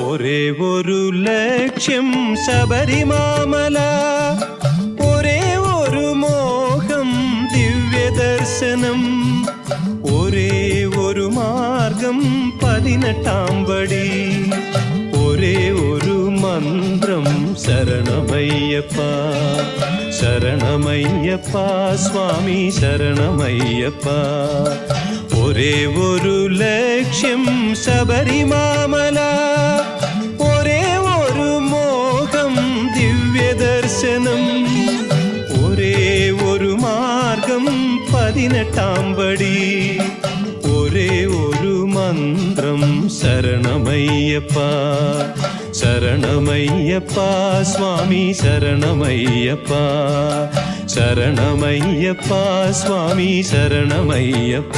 ഒരേ ഒരു ലക്ഷ്യം ശബരിമാമല, ഒരേ ഒരു മോഹം ദിവ്യദർശനം, ഒരേ ഒരു മാർഗം 18-ാം പടി, ഒരേ ഒരു മന്ത്രം ശരണമയ്യപ്പ ശരണമയ്യപ്പ സ്വാമി ശരണമയ്യപ്പ. ഒരേ ഒരു ലക്ഷ്യം ശബരിമാമല, ഒരേ ഒരു മോഹം ദിവ്യദർശനം, ഒരേ ഒരു മാർഗം 18-ാം പടി, ഒരേ ഒരു മന്ത്രം ശരണമയ്യപ്പ ശരണമയ്യപ്പ സ്വാമി ശരണമയ്യപ്പ ശരണമയ്യപ്പ സ്വാമി ശരണമയ്യപ്പ.